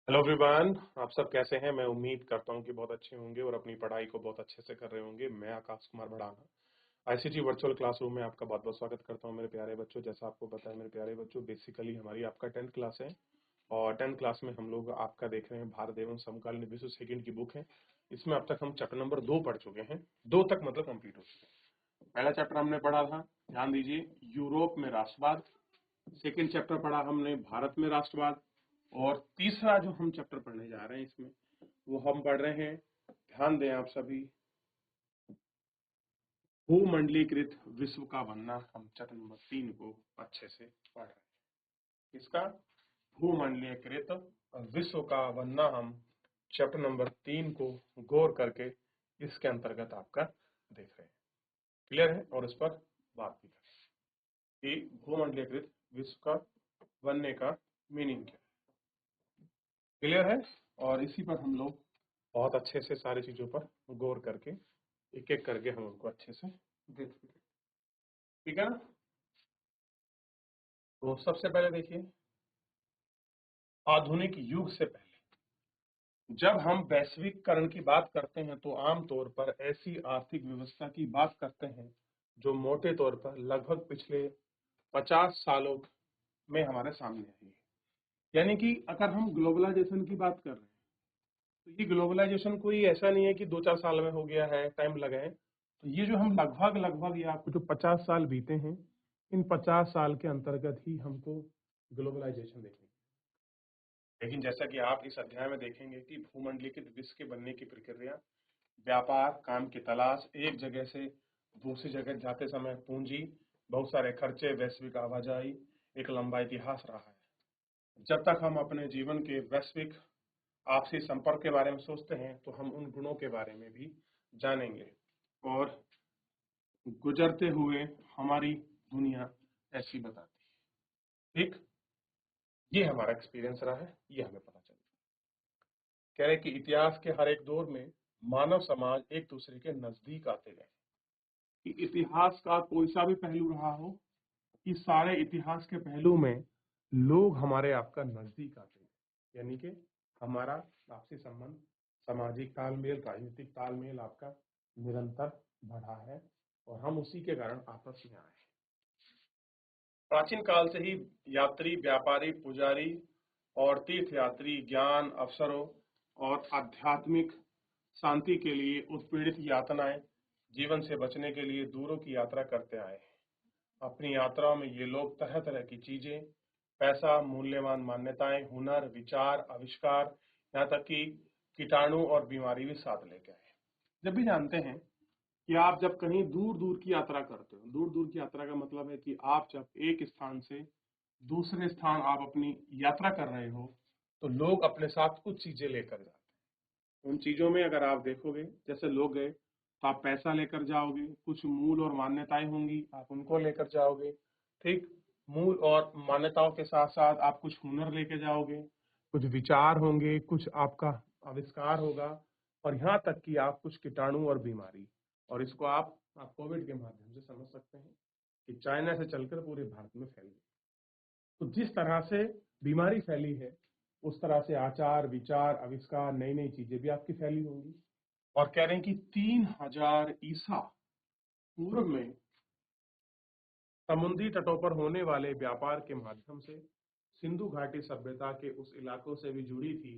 Hello everyone, आप सब कैसे हैं। मैं उम्मीद करता हूं कि बहुत अच्छे होंगे और अपनी पढ़ाई को बहुत अच्छे से कर रहे होंगे। मैं Akash Kumar Bhadana ICT virtual classroom में आपका बहुत बहुत स्वागत करता हूं मेरे प्यारे बच्चों। जैसा आपको पता है मेरे प्यारे बच्चों, बेसिकली हमारी आपका 10th क्लास है और 10th क्लास में हम लोग आपका देख रहे हैं भारत एवं समकालीन विश्व सेकंड की बुक है। इसमें अब तक हम चैप्टर नंबर 2 पढ़ चुके हैं। 2 तक मतलब कंप्लीट हो चुके हैं। पहला चैप्टर हमने पढ़ा था, ध्यान दीजिए, यूरोप में राष्ट्रवाद। सेकेंड चैप्टर पढ़ा हमने भारत में राष्ट्रवाद। और तीसरा जो हम चैप्टर पढ़ने जा रहे हैं इसमें वो हम पढ़ रहे हैं, ध्यान दें आप सभी, भूमंडलीकृत विश्व का बनना। हम चैप्टर नंबर 3 को अच्छे से पढ़ रहे हैं। इसका भूमंडलीकृत विश्व का बनना हम चैप्टर नंबर 3 को गौर करके इसके अंतर्गत आपका देख रहे हैं। क्लियर है? और इस पर बात भी करें कि भूमंडलीकृत विश्व का बनने का मीनिंग क्या है। क्लियर है? और इसी पर हम लोग बहुत अच्छे से सारी चीजों पर गौर करके एक एक करके हम उनको अच्छे से देखेंगे। ठीक है ना? तो सबसे पहले देखिए, आधुनिक युग से पहले जब हम वैश्वीकरण की बात करते हैं तो आमतौर पर ऐसी आर्थिक व्यवस्था की बात करते हैं जो मोटे तौर पर लगभग पिछले 50 सालों में हमारे सामने आई है। यानी कि अगर हम ग्लोबलाइजेशन की बात कर रहे हैं तो ये ग्लोबलाइजेशन कोई ऐसा नहीं है कि 2-4 साल में हो गया है, टाइम लगा है। तो ये जो हम लगभग लगभग ये आपको जो 50 साल बीते हैं, इन 50 साल के अंतर्गत ही हमको ग्लोबलाइजेशन देखेंगे। लेकिन जैसा कि आप इस अध्याय में देखेंगे कि भूमंडलीकृत विश्व के बनने की प्रक्रिया, व्यापार, काम की तलाश, एक जगह से दूसरी जगह जाते समय पूंजी, बहुत सारे खर्चे, वैश्विक आवाजाही, एक लंबा इतिहास रहा है। जब तक हम अपने जीवन के वैश्विक आपसी संपर्क के बारे में सोचते हैं तो हम उन गुणों के बारे में भी जानेंगे और गुजरते हुए हमारी दुनिया ऐसी बताती है। ठीक, ये हमारा एक्सपीरियंस रहा है, ये हमें पता चला। कह रहे कि इतिहास के हर एक दौर में मानव समाज एक दूसरे के नजदीक आते गए। कि इतिहास का कोई सा भी पहलू रहा हो, कि सारे इतिहास के पहलू में लोग हमारे आपका नजदीक आते गए। यानी कि हमारा आपसी संबंध, सामाजिक तालमेल, राजनीतिक तालमेल आपका निरंतर बढ़ा है और हम उसी के कारण आपस में आए हैं। प्राचीन काल से ही यात्री, व्यापारी, पुजारी और तीर्थयात्री ज्ञान, अवसरों और आध्यात्मिक शांति के लिए उत्पीड़ित यातनाएं, जीवन से बचने के लिए दूरों की यात्रा करते आए हैं। अपनी यात्राओं में ये लोग तरह तरह की चीजें, पैसा, मूल्यवान मान्यताएं, हुनर, विचार, आविष्कार, यहाँ तक कि कीटाणु और बीमारी भी साथ लेके आए। जब भी जानते हैं कि आप जब कहीं दूर दूर की यात्रा करते हो, दूर दूर की यात्रा का मतलब है कि आप जब एक स्थान से दूसरे स्थान आप अपनी यात्रा कर रहे हो तो लोग अपने साथ कुछ चीजें लेकर जाते हैं। उन चीजों में अगर आप देखोगे, जैसे लोग गए तो आप पैसा लेकर जाओगे, कुछ मूल और मान्यताएं होंगी आप उनको लेकर जाओगे। ठीक, मूल और मान्यताओं के साथ साथ आप कुछ हुनर लेके जाओगे, कुछ विचार होंगे, कुछ आपका आविष्कार होगा और यहाँ तक कि आप कुछ कीटाणु और बीमारी। और इसको आप कोविड के माध्यम से समझ सकते हैं कि चाइना से चलकर पूरे भारत में फैल गई। तो जिस तरह से बीमारी फैली है उस तरह से आचार, विचार, आविष्कार, नई नई चीजें भी आपकी फैली होंगी। और कह रहे हैं कि 3000 ईसा पूर्व में समुद्री तटों पर होने वाले व्यापार के माध्यम से सिंधु घाटी सभ्यता के उस इलाकों से भी जुड़ी थी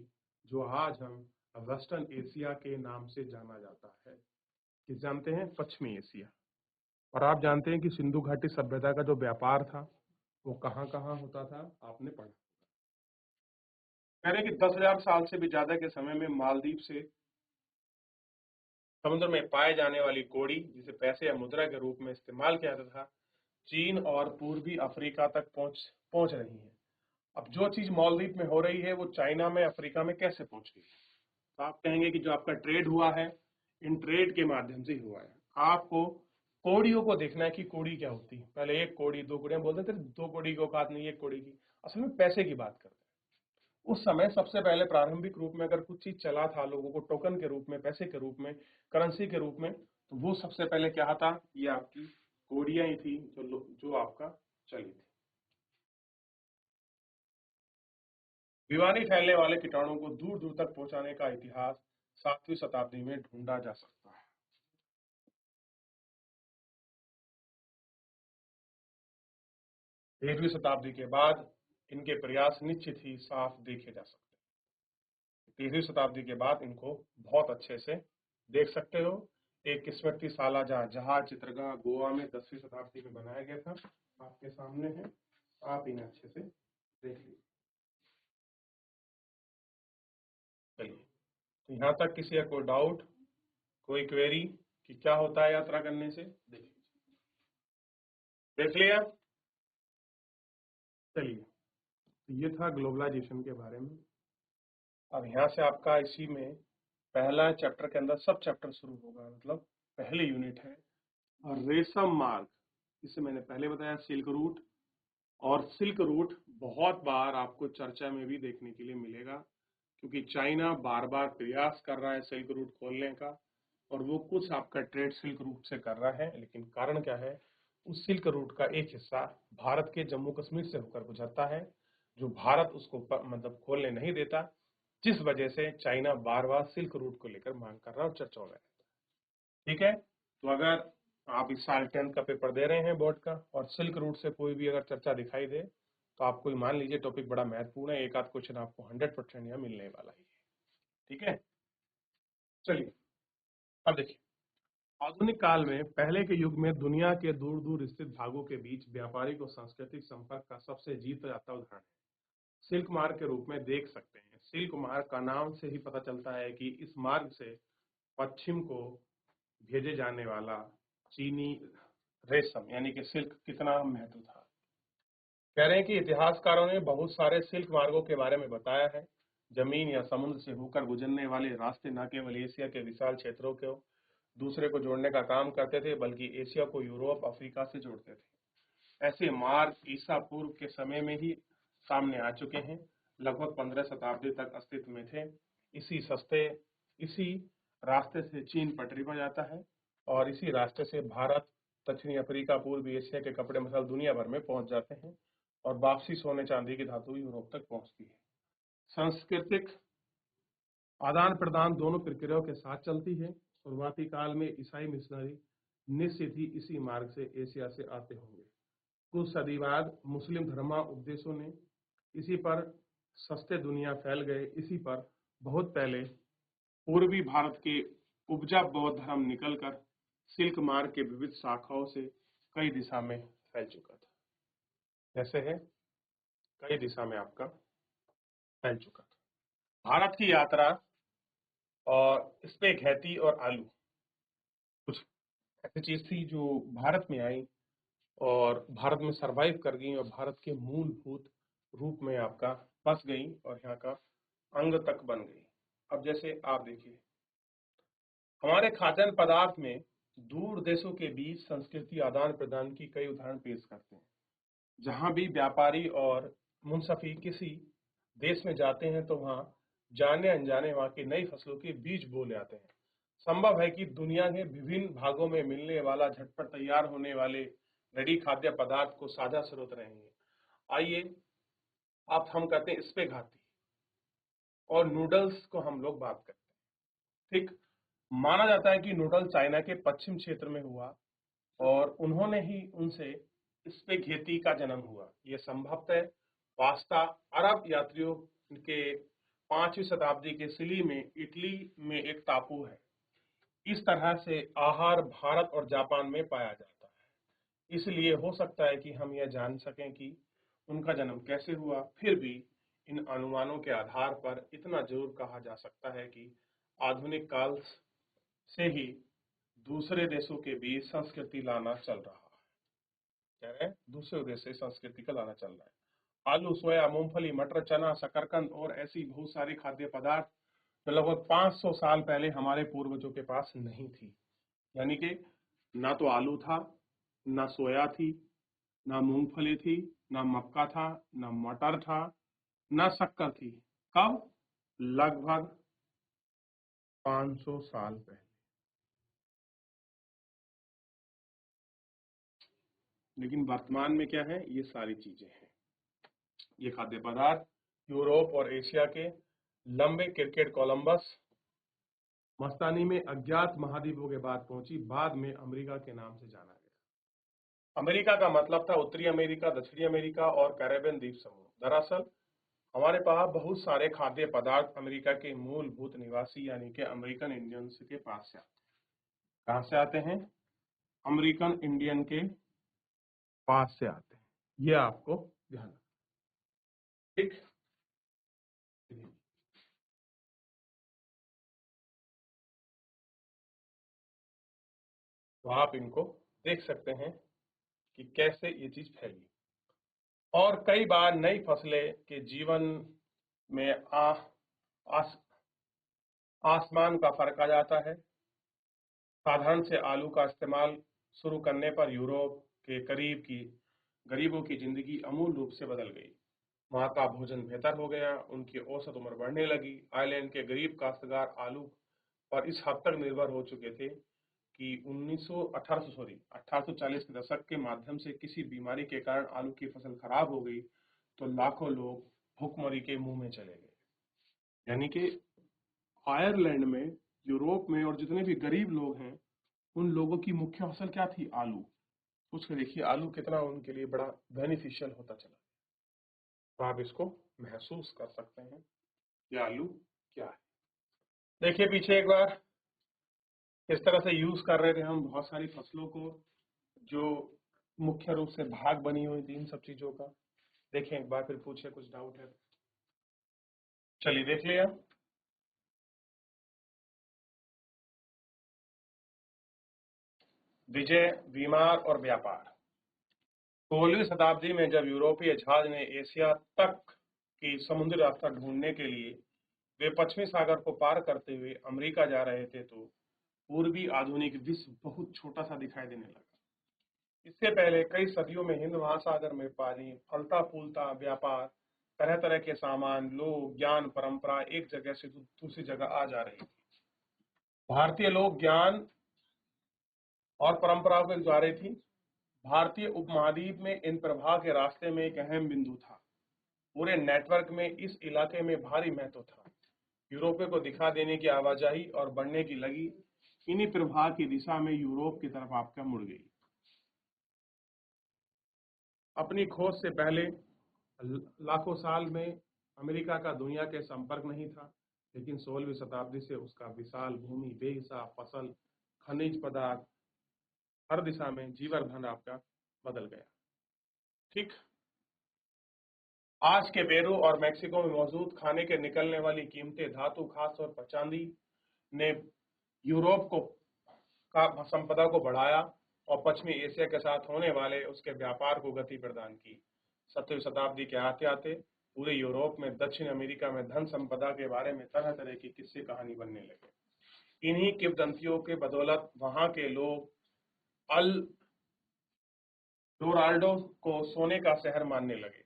जो आज हम वेस्टर्न एशिया के नाम से जाना जाता है। किस जानते हैं? पश्चिमी एशिया। और आप जानते हैं कि सिंधु घाटी सभ्यता का जो व्यापार था वो कहाँ कहाँ होता था, आपने पढ़ा। कह रहे हैं कि 10,000 साल से भी ज्यादा के समय में मालदीव से समुद्र में पाए जाने वाली कोड़ी, जिसे पैसे या मुद्रा के रूप में इस्तेमाल किया जाता था, चीन और पूर्वी अफ्रीका तक पहुंच रही है। अब जो चीज मालदीव में हो रही है वो चाइना में, अफ्रीका में कैसे पहुंच गई? तो आप कहेंगे कि जो आपका ट्रेड हुआ है इन ट्रेड के माध्यम से ही हुआ है। आपको कोड़ियों को देखना है कि कोड़ी क्या होती है। पहले एक कोड़ी, दो कोड़ियां बोलते थे, दो कोड़ी की औकात नहीं, एक कोड़ी की। असल में पैसे की बात करते हैं। उस समय सबसे पहले प्रारंभिक रूप में अगर कुछ चीज चला था लोगों को टोकन के रूप में, पैसे के रूप में, करेंसी के रूप में, तो वो सबसे पहले क्या था? ये आपकी कोड़ियां ही थी जो आपका चली थी। बीमारी फैलने वाले कीटाणुओं को दूर दूर तक पहुंचाने का इतिहास 7वीं शताब्दी में ढूंढा जा सकता है। 13वीं शताब्दी के बाद इनके प्रयास निश्चित ही साफ देखे जा सकते हैं। 13वीं शताब्दी के बाद इनको बहुत अच्छे से देख सकते हो। एक स्मृति साला जहाज चित्रगाह गोवा में 10वीं शताब्दी में बनाया गया था, आपके सामने है, आप इन्हें अच्छे से देख लीजिए। चलिए, तो यहाँ तक किसी का कोई डाउट, कोई क्वेरी कि क्या होता है यात्रा करने से? देखिए, देख लिया। चलिए, तो ये था ग्लोबलाइजेशन के बारे में। अब यहाँ से आपका इसी में पहला चैप्टर के अंदर सब चैप्टर शुरू होगा, मतलब पहली यूनिट है और रेशम मार्ग। इसे मैंने पहले बताया, सिल्क रूट। और सिल्क रूट बहुत बार आपको चर्चा में भी देखने के लिए मिलेगा, क्योंकि चाइना बार बार प्रयास कर रहा है सिल्क रूट खोलने का, और वो कुछ आपका ट्रेड सिल्क रूट से कर रहा है। लेकिन कारण क्या है, उस सिल्क रूट का एक हिस्सा भारत के जम्मू कश्मीर से होकर गुजरता है, जो भारत उसको मतलब खोलने नहीं देता, जिस वजह से चाइना बार बार सिल्क रूट को लेकर मांग कर रहा है और चर्चाओं में रहता है। ठीक है, तो अगर आप इस साल 10th का पेपर दे रहे हैं बोर्ड का और सिल्क रूट से कोई भी अगर चर्चा दिखाई दे, तो आपको मान लीजिए टॉपिक बड़ा महत्वपूर्ण है, एक आध क्वेश्चन आपको 100% यहाँ मिलने वाला ही है। ठीक है, चलिए अब देखिए, आधुनिक काल में पहले के युग में दुनिया के दूर दूर स्थित भागों के बीच व्यापारिक और सांस्कृतिक संपर्क का सबसे जीता जाता उदाहरण सिल्क मार्ग के रूप में देख सकते हैं। सिल्क मार्ग का नाम से ही पता चलता है कि इस मार्ग से पश्चिम को भेजे जाने वाला चीनी रेशम यानी कि सिल्क कितना महत्व था। कह रहे हैं कि इतिहासकारों ने बहुत सारे सिल्क मार्गों के बारे में बताया है। जमीन या समुद्र से होकर गुजरने वाले रास्ते न केवल एशिया के विशाल क्षेत्रों को दूसरे को जोड़ने का काम करते थे, बल्कि एशिया को यूरोप अफ्रीका से जोड़ते थे। ऐसे मार्ग ईसा पूर्व के समय में ही सामने आ चुके हैं, लगभग 15 शताब्दी तक अस्तित्व में थे। इसी रास्ते से चीन पटरी पर जाता है और इसी रास्ते से भारत, दक्षिणी अफ्रीका, पूर्वी एशिया के कपड़े मसाल दुनिया भर में पहुंच जाते हैं और वापसी सोने चांदी की धातु यूरोप तक पहुंचती है। सांस्कृतिक आदान प्रदान दोनों प्रक्रियाओं के साथ चलती है। शुरुआती काल में ईसाई मिशनरी निश्चित ही इसी मार्ग से एशिया से आते होंगे। कुछ सदी बाद मुस्लिम धर्मा उपदेशों ने इसी पर सस्ते दुनिया फैल गए। इसी पर बहुत पहले पूर्वी भारत के उपजा बौद्ध धर्म निकलकर सिल्क मार्ग के विविध शाखाओं से कई दिशा में फैल चुका था। जैसे है कई दिशा में आपका फैल चुका था। भारत की यात्रा और इसपे खेती और आलू कुछ ऐसी चीज थी जो भारत में आई और भारत में सरवाइव कर गई और भारत के मूलभूत रूप में आपका बस गई और यहाँ का अंग तक बन गई। अब जैसे आप देखिए, हमारे खाद्यान्न पदार्थ में दूर देशों के बीच संस्कृति आदान प्रदान की कई उदाहरण पेश करते हैं। जहां भी व्यापारी और मुंसफी किसी देश में जाते हैं तो वहां जाने अनजाने वहां की नई फसलों के बीज बो ले आते हैं। संभव है कि दुनिया के विभिन्न भागों में मिलने वाला झटपट तैयार होने वाले रेडी खाद्य पदार्थ को साझा स्रोत रहे हैं। आइए आप हम कहते हैं इसपे घाती और नूडल्स को हम लोग बात करते हैं। ठीक, माना जाता है कि नूडल चाइना के पश्चिम क्षेत्र में हुआ और उन्होंने ही उनसे इसपे खेती का जन्म हुआ। ये संभवतः पास्ता अरब यात्रियों के 5वीं शताब्दी के सिली में इटली में एक टापू है। इस तरह से आहार भारत और जापान में पाया जाता है। इसलिए हो सकता है कि हम यह जान सकें कि उनका जन्म कैसे हुआ। फिर भी इन अनुमानों के आधार पर इतना जरूर कहा जा सकता है कि आधुनिक काल से ही दूसरे देशों के बीच संस्कृति लाना चल रहा है। कह रहे हैं दूसरे देश से संस्कृति का लाना चल रहा है। आलू, सोया, मूंगफली, मटर, चना, शकरकंद और ऐसी बहुत सारी खाद्य पदार्थ जो लगभग 500 साल पहले हमारे पूर्वजों के पास नहीं थी। यानी कि ना तो आलू था, ना सोया थी, ना मूंगफली थी, ना मक्का था, ना मटर था, ना शक्कर थी। कब? लगभग 500 साल पहले। लेकिन वर्तमान में क्या है, ये सारी चीजें हैं। ये खाद्य पदार्थ यूरोप और एशिया के लंबे क्रिकेट कोलंबस मस्तानी में अज्ञात महाद्वीपों के बाद पहुंची, बाद में अमेरिका के नाम से जाना गया। अमेरिका का मतलब था उत्तरी अमेरिका, दक्षिणी अमेरिका और कैरेबियन द्वीप समूह। दरअसल हमारे पास बहुत सारे खाद्य पदार्थ अमेरिका के मूलभूत निवासी यानी कि अमेरिकन इंडियंस के पास से आते हैं। कहां से आते हैं? अमेरिकन इंडियन के पास से आते हैं। ये आपको ध्यान रखना, ठीक। तो आप इनको देख सकते हैं कि कैसे ये चीज फैली। और कई बार नई फसलें के जीवन में आसमान का फर्क आ जाता है। साधारण से आलू का इस्तेमाल शुरू करने पर यूरोप के गरीबों की जिंदगी अमूल रूप से बदल गई। वहां का भोजन बेहतर हो गया, उनकी औसत उम्र बढ़ने लगी। आयरलैंड के गरीब काश्तकार आलू पर इस हद तक निर्भर हो चुके थे कि 1840 के दशक के माध्यम से किसी बीमारी के कारण आलू की फसल खराब हो गई तो लाखों लोग भूखमरी के मुंह में चले गए। यानी कि आयरलैंड में, यूरोप में और जितने भी गरीब लोग हैं, उन लोगों की मुख्य फसल क्या थी? आलू। सोच के देखिए आलू कितना उनके लिए बड़ा बेनिफिशियल होता चला। तो आप इसको महसूस कर सकते हैं कि आलू क्या है। देखिए पीछे एक बार किस तरह से यूज कर रहे थे हम बहुत सारी फसलों को, जो मुख्य रूप से भाग बनी हुई थी इन सब चीजों का। देखें एक बार, फिर पूछे कुछ डाउट है। चलिए देख लिया। विजय, बीमार और व्यापार। 16वीं शताब्दी में जब यूरोपीय जहाज ने एशिया तक की समुद्री रास्ता ढूंढने के लिए वे पश्चिमी सागर को पार करते हुए अमेरिका जा रहे थे तो पूर्वी आधुनिक विश्व बहुत छोटा सा दिखाई देने लगा। इससे पहले कई सदियों में हिंद महासागर में पानी फलता फूलता व्यापार, तरह तरह के सामान, लोग, ज्ञान, परंपरा एक जगह से दूसरी जगह आ जा रही थी। भारतीय लोग, ज्ञान और परंपराओं को जा रही थी। भारतीय उपमहाद्वीप में इन प्रवाह के रास्ते में एक अहम बिंदु था। पूरे नेटवर्क में इस इलाके में भारी महत्व था। यूरोपियों को दिखा देने की आवाजाही और बढ़ने की लगी इन्हीं प्रवाह की दिशा में यूरोप की तरफ आपका मुड़ गई। अपनी खोज से पहले लाखों साल में अमेरिका का दुनिया के संपर्क नहीं था, लेकिन 16वीं शताब्दी से उसका विशाल भूमि, बेहिसाब फसल, खनिज पदार्थ, हर दिशा में जीवन धन आपका बदल गया। ठीक। आज के पेरू और मैक्सिको में मौजूद खाने के निकलने वाली कीमतें, धातु, खास तौर पर चांदी ने यूरोप को का संपदा को बढ़ाया और पश्चिमी एशिया के साथ होने वाले उसके व्यापार को गति प्रदान की। 17वीं शताब्दी के आते आते पूरे यूरोप में, दक्षिण अमेरिका में धन संपदा के बारे में तरह तरह की किस्से कहानी बनने लगे। इन्हीं किंवदंतियों के बदौलत वहां के लोग अल डोराल्डो को सोने का शहर मानने लगे।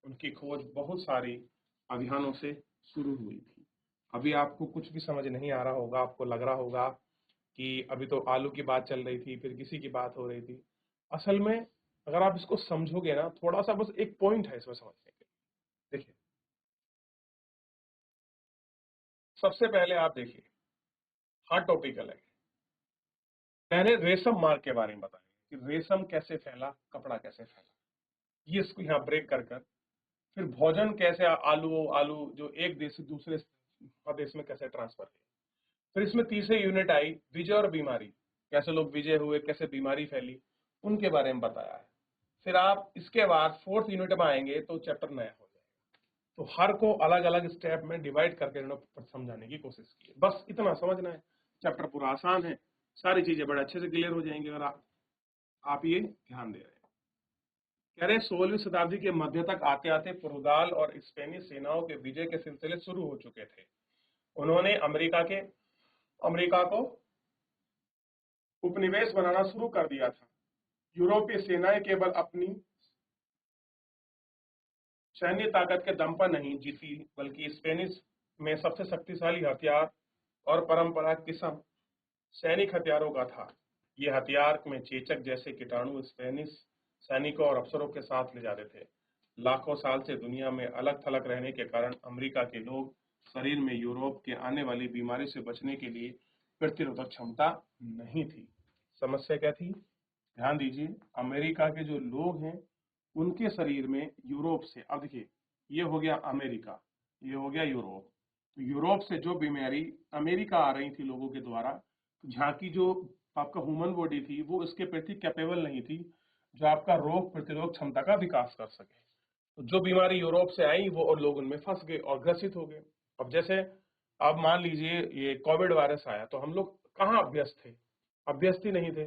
उनकी खोज बहुत सारी अभियानों से शुरू हुई थी। अभी आपको कुछ भी समझ नहीं आ रहा होगा, आपको लग रहा होगा कि अभी तो आलू की बात चल रही थी, फिर किसी की बात हो रही थी। असल में अगर आप इसको समझोगे ना, थोड़ा सा बस एक पॉइंट है इसमें समझने के लिए। देखिए सबसे पहले आप देखिए, हर टॉपिक अलग है। पहले रेशम मार्ग के बारे में बताएंगे कि रेशम कैसे फैला, कपड़ा कैसे फैला, ये इसको यहाँ ब्रेक कर फिर भोजन कैसे, आलू आलू जो एक देश से दूसरे प्रदेश में कैसे ट्रांसफर हुए। फिर इसमें तीसरी यूनिट आई विजय और बीमारी, कैसे लोग विजय हुए, कैसे बीमारी फैली, उनके बारे में बताया है। फिर आप इसके बाद फोर्थ यूनिट में आएंगे तो चैप्टर नया हो जाएगा। तो हर को अलग अलग स्टेप में डिवाइड करके इन्होंने समझाने की कोशिश की है। बस इतना समझना है, चैप्टर पूरा आसान है, सारी चीजें बड़े अच्छे से क्लियर हो जाएंगी अगर आप ये ध्यान दे रहे हैं। कह रहे 16वीं शताब्दी के मध्य तक आते आते पुर्तगाल और स्पेनिश सेनाओं के विजय के सिलसिले शुरू हो चुके थे। उन्होंने अमेरिका को उपनिवेश बनाना शुरू कर दिया था। यूरोपीय सेनाएं केवल अपनी सैन्य ताकत के दम पर नहीं जीती, बल्कि स्पेनिश में सबसे शक्तिशाली हथियार और परंपरागत किस्म सैनिक हथियारों का था। ये हथियार में चेचक जैसे कीटाणु स्पेनिश सैनिकों और अफसरों के साथ ले जाते थे। लाखों साल से दुनिया में अलग थलग रहने के कारण अमेरिका के लोग शरीर में यूरोप के आने वाली बीमारी से बचने के लिए प्रतिरोधक क्षमता नहीं थी। समस्या क्या थी? ध्यान दीजिए, अमेरिका के जो लोग हैं उनके शरीर में यूरोप से, अब देखिए ये हो गया अमेरिका, ये हो गया यूरोप, तो यूरोप से जो बीमारी अमेरिका आ रही थी लोगों के द्वारा, तो जहाँ की जो आपका ह्यूमन बॉडी थी वो इसके प्रति कैपेबल नहीं थी जो आपका रोग प्रतिरोध क्षमता का विकास कर सके। तो जो बीमारी यूरोप से आई वो और लोग उनमें फंस गए और ग्रसित हो गए। अब जैसे अब मान लीजिए ये कोविड वायरस आया तो हम लोग कहाँ अभ्यस्त थे? अभ्यस्त ही नहीं थे।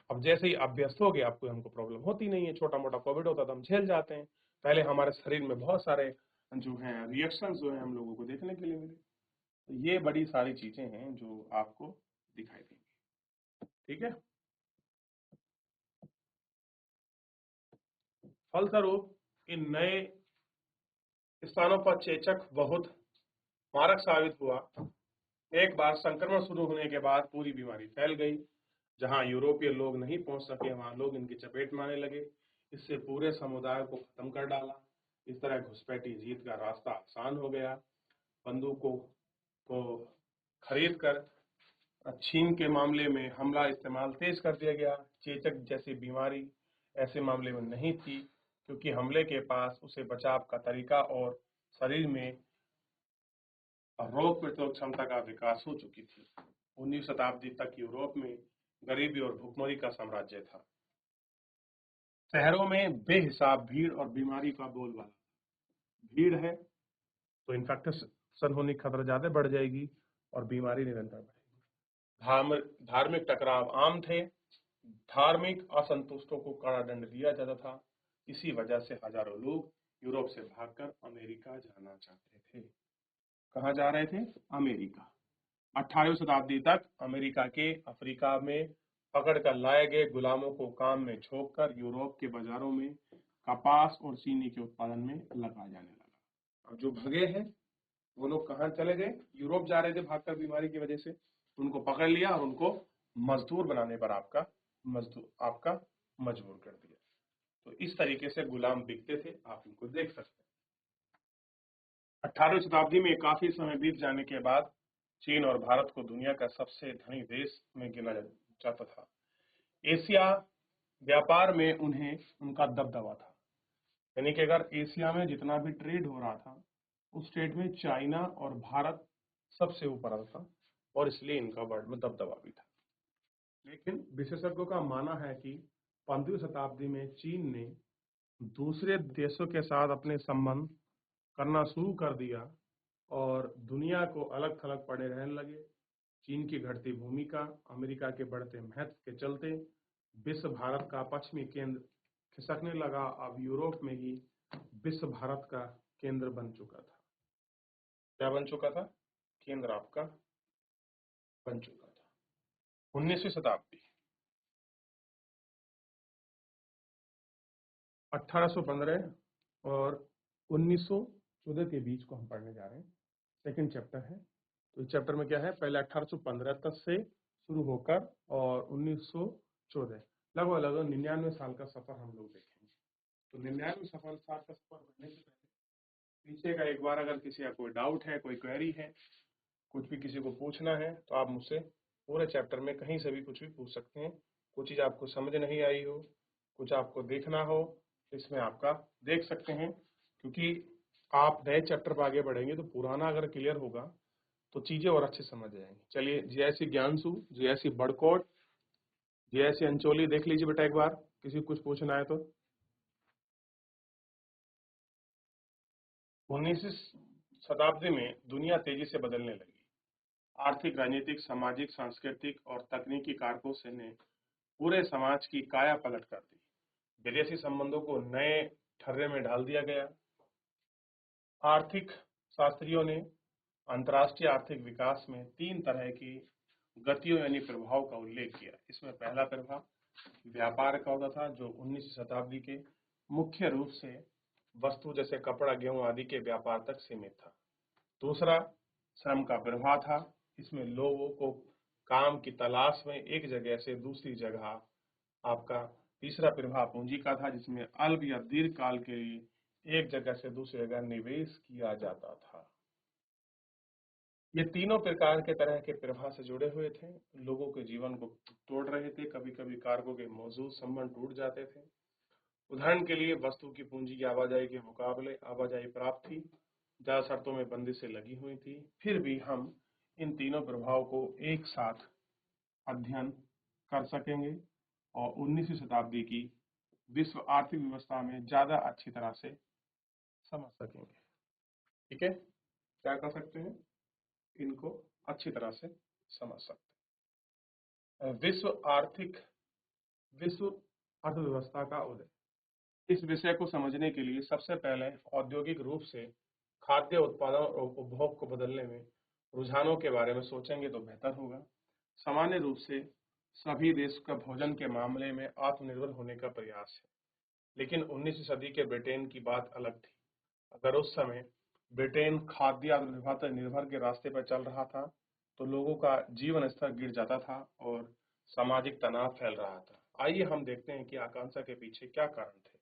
अब जैसे ही अभ्यस्त हो गए आपको हमको प्रॉब्लम होती नहीं है, छोटा मोटा कोविड होता था हम झेल जाते हैं। पहले हमारे शरीर में बहुत सारे जो हैं रिएक्शन जो है हम लोगों को देखने के लिए मिले। तो ये बड़ी सारी चीजें हैं जो आपको दिखाई देंगी। ठीक है, फलस्वरूप इन नए स्थानों पर चेचक बहुत मारक साबित हुआ। एक बार संक्रमण शुरू होने के बाद पूरी बीमारी फैल गई। जहां यूरोपीय लोग नहीं पहुंच सके वहां लोग इनकी चपेट में आने लगे। इससे पूरे समुदाय को खत्म कर डाला। इस तरह घुसपैठी जीत का रास्ता आसान हो गया। बंदूकों को खरीद कर चीन के मामले में हमला इस्तेमाल तेज कर दिया गया। चेचक जैसी बीमारी ऐसे मामले में नहीं थी क्योंकि हमले के पास उसे बचाव का तरीका और शरीर में रोग प्रतिरोधक क्षमता का विकास हो चुकी थी। 19वीं शताब्दी तक यूरोप में गरीबी और भुखमरी का साम्राज्य था। शहरों में बेहिसाब भीड़ और बीमारी का बोलबाला। भीड़ है तो इन्फेक्शन होने की खतरा ज्यादा बढ़ जाएगी और बीमारी निरंतर बढ़ेगी। धार्मिक टकराव आम थे। धार्मिक असंतुष्टों को कड़ा दंड दिया जाता था। इसी वजह से हजारों लोग यूरोप से भागकर अमेरिका जाना चाहते थे। कहाँ जा रहे थे? अमेरिका। 18वीं शताब्दी तक अमेरिका के अफ्रीका में पकड़ कर लाए गए गुलामों को काम में झोंक कर यूरोप के बाजारों में कपास और चीनी के उत्पादन में लगाया जाने लगा। अब जो भगे हैं वो लोग कहाँ चले गए? यूरोप जा रहे थे भागकर बीमारी की वजह से, उनको पकड़ लिया और उनको मजदूर बनाने पर आपका मजबूर कर दिया। तो इस तरीके से गुलाम बिकते थे, आप इनको देख सकते हैं। 18वीं शताब्दी में काफी समय बीत जाने के बाद चीन और भारत को दुनिया का सबसे धनी देश में गिना जाता था। एशिया व्यापार में उन्हें उनका दबदबा था। यानी कि अगर एशिया में जितना भी ट्रेड हो रहा था उस ट्रेड में चाइना और भारत सबसे ऊपर आता था और इसलिए इनका वर्ल्ड में दबदबा भी था। लेकिन विशेषज्ञों का मानना है कि 15वीं शताब्दी में चीन ने दूसरे देशों के साथ अपने संबंध करना शुरू कर दिया और दुनिया को अलग थलग पड़े रहने लगे। चीन की घटती भूमिका, अमेरिका के बढ़ते महत्व के चलते विश्व भारत का पश्चिमी केंद्र खिसकने लगा। अब यूरोप में ही विश्व भारत का केंद्र बन चुका था। क्या बन चुका था? केंद्र आपका बन चुका था। 19वीं शताब्दी 1815 और 1914 के बीच को हम पढ़ने जा रहे हैं। सेकंड चैप्टर है। तो इस चैप्टर में क्या है? पहले 1815 तक से शुरू होकर और 1914 लगभग 99 साल का सफर हम लोग देखेंगे। तो 99 साल का सफर करने से पहले पीछे का एक बार अगर किसी का कोई डाउट है, कोई क्वेरी है, कुछ भी किसी को पूछना है तो आप मुझसे पूरे चैप्टर में कहीं से भी कुछ भी पूछ सकते हैं। कुछ चीज आपको समझ नहीं आई हो, कुछ आपको देखना हो, इसमें आपका देख सकते हैं। क्योंकि आप नए चैप्टर पर आगे बढ़ेंगे तो पुराना अगर क्लियर होगा तो चीजें और अच्छे समझ जाएंगी। चलिए, GIC Gyansu, GIC Barkot, GIC Ancholi देख लीजिए बेटा एक बार, किसी को कुछ पूछना है तो। 19वीं शताब्दी में दुनिया तेजी से बदलने लगी। आर्थिक, राजनीतिक, सामाजिक, सांस्कृतिक और तकनीकी कारकों से ने पूरे समाज की काया पलट कर दी। विदेशी संबंधों को नए ठर्रे में डाल दिया गया। आर्थिक शास्त्रियों ने अंतर्राष्ट्रीय आर्थिक विकास में 3 तरह की गतियों यानी प्रभाव का उल्लेख किया। इसमें पहला प्रभाव व्यापार का होता था जो 19वीं शताब्दी के मुख्य रूप से वस्तु जैसे कपड़ा, गेहूं आदि के व्यापार तक सीमित था। दूसरा श्रम का प्रभाव था। इसमें लोगों को काम की तलाश में एक जगह से दूसरी जगह आपका। तीसरा प्रभाव पूंजी का था जिसमें अल्प या दीर्घ काल के लिए एक जगह से दूसरी जगह निवेश किया जाता था। ये तीनों प्रकार के तरह के प्रवाह से जुड़े हुए थे, लोगों के जीवन को तोड़ रहे थे, कभी कभी कारकों के मौजूद संबंध टूट जाते थे। उदाहरण के लिए वस्तु की पूंजी की आवाजाही के मुकाबले आवाजाही प्राप्त थी, ज्यादा शर्तों में बंदिशें लगी हुई थी। फिर भी हम इन तीनों प्रभावों को एक साथ अध्ययन कर सकेंगे और 19वीं शताब्दी की विश्व आर्थिक व्यवस्था में ज्यादा अच्छी तरह से समझ सकेंगे। ठीक है, क्या कर सकते हैं, इनको अच्छी तरह से समझ सकते हैं। विश्व अर्थव्यवस्था का उदय। इस विषय को समझने के लिए सबसे पहले औद्योगिक रूप से खाद्य उत्पादन और उपभोग को बदलने में रुझानों के बारे में सोचेंगे तो बेहतर होगा। सामान्य रूप से सभी देश का भोजन के मामले में आत्मनिर्भर होने का प्रयास है, लेकिन 19वीं सदी के ब्रिटेन की बात अलग थी। अगर उस समय ब्रिटेन खाद्य आत्मनिर्भरता निर्भर के रास्ते पर चल रहा था, तो लोगों का जीवन स्तर गिर जाता था और सामाजिक तनाव फैल रहा था। आइए हम देखते हैं कि आकांक्षा के पीछे क्या कारण थे।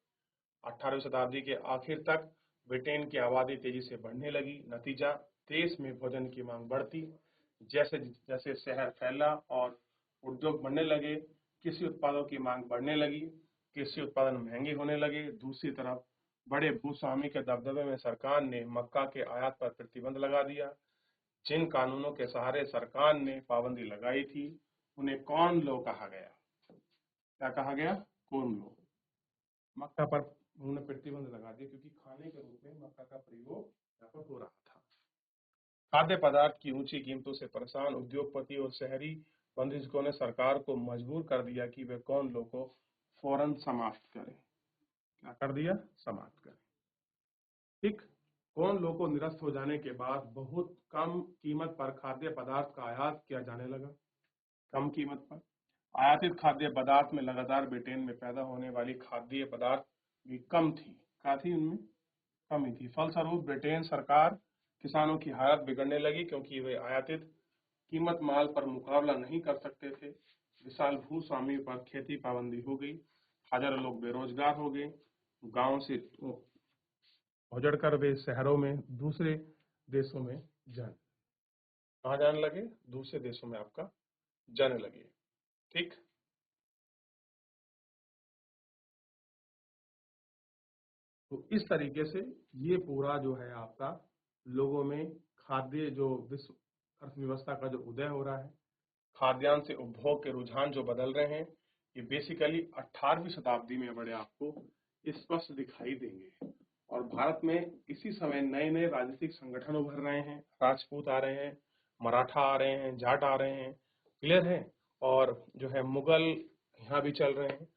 18वीं शताब्दी के आखिर तक ब्रिटेन की आबादी तेजी से बढ़ने लगी। नतीजा, देश में भोजन की मांग बढ़ती। जैसे जैसे शहर फैला और उद्योग बढ़ने लगे, कृषि उत्पादों की मांग बढ़ने लगी, कृषि उत्पादन महंगे होने लगे। दूसरी तरफ बड़े भूस्वामी के दबदबे में सरकार ने मक्का के आयात पर प्रतिबंध लगा दिया। जिन कानूनों के सहारे सरकार ने पाबंदी लगाई थी, उन्हें कॉर्न लॉ कहा गया। क्या कहा गया? Corn law. मक्का पर उन्होंने प्रतिबंध लगा दिया क्योंकि खाने के रूप में मक्का का प्रयोग यहाँ पर हो रहा था। खाद्य पदार्थ की ऊंची कीमतों से परेशान उद्योगपति और शहरी बंदिशों ने सरकार को मजबूर कर दिया कि वे कॉर्न लॉ को फौरन समाप्त करें। क्या कर दिया? समाप्त करें। ठीक, कॉर्न लॉ को निरस्त हो जाने के बाद बहुत कम कीमत पर खाद्य पदार्थ का आयात किया जाने लगा। कम कीमत पर आयातित खाद्य पदार्थ में लगातार ब्रिटेन में पैदा होने वाली खाद्य पदार्थ भी कम थी। क्या थी? उनमें कमी थी। फलस्वरूप ब्रिटेन सरकार किसानों की हालत बिगड़ने लगी क्योंकि वे आयातित कीमत माल पर मुकाबला नहीं कर सकते थे। विशाल भूस्वामी पर खेती पाबंदी हो गई। हजारों लोग बेरोजगार हो गए। गांव से उजड़कर वे शहरों में दूसरे देशों में जाने लगे। दूसरे देशों में आपका जाने लगे। ठीक, तो इस तरीके से ये पूरा जो है आपका लोगों में खाद्य जो विश्व अर्थव्यवस्था का जो उदय हो रहा है, खाद्यान्न से उपभोग के रुझान जो बदल रहे हैं, ये बेसिकली 18वीं शताब्दी में बड़े आपको स्पष्ट दिखाई देंगे। और भारत में इसी समय नए नए राजनीतिक संगठन उभर रहे हैं। राजपूत आ रहे हैं, मराठा आ रहे हैं, जाट आ रहे हैं, क्लियर है, और जो है मुगल यहाँ भी चल रहे हैं।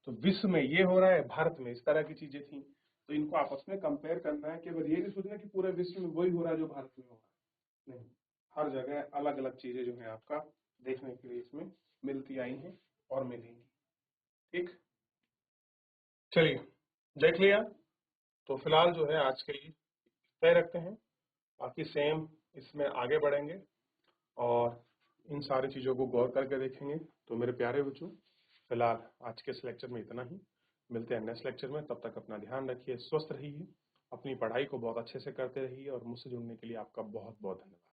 तो विश्व में ये हो रहा है, भारत में इस तरह की चीजें थी। तो इनको आपस में कंपेयर करना है, केवल ये नहीं सोचना कि पूरे विश्व में वही हो रहा है जो भारत में हो रहा है। नहीं, हर जगह अलग अलग चीजें जो है आपका देखने के लिए इसमें मिलती आई हैं और मिलेंगी। ठीक, चलिए देख लिया, तो फिलहाल जो है आज के लिए तय रखते हैं। बाकी सेम इसमें आगे बढ़ेंगे और इन सारी चीजों को गौर करके देखेंगे। तो मेरे प्यारे बच्चों, फिलहाल आज के इस लेक्चर में इतना ही। मिलते हैं नेक्स्ट लेक्चर में। तब तक अपना ध्यान रखिए, स्वस्थ रहिए, अपनी पढ़ाई को बहुत अच्छे से करते रहिए और मुझसे जुड़ने के लिए आपका बहुत बहुत धन्यवाद।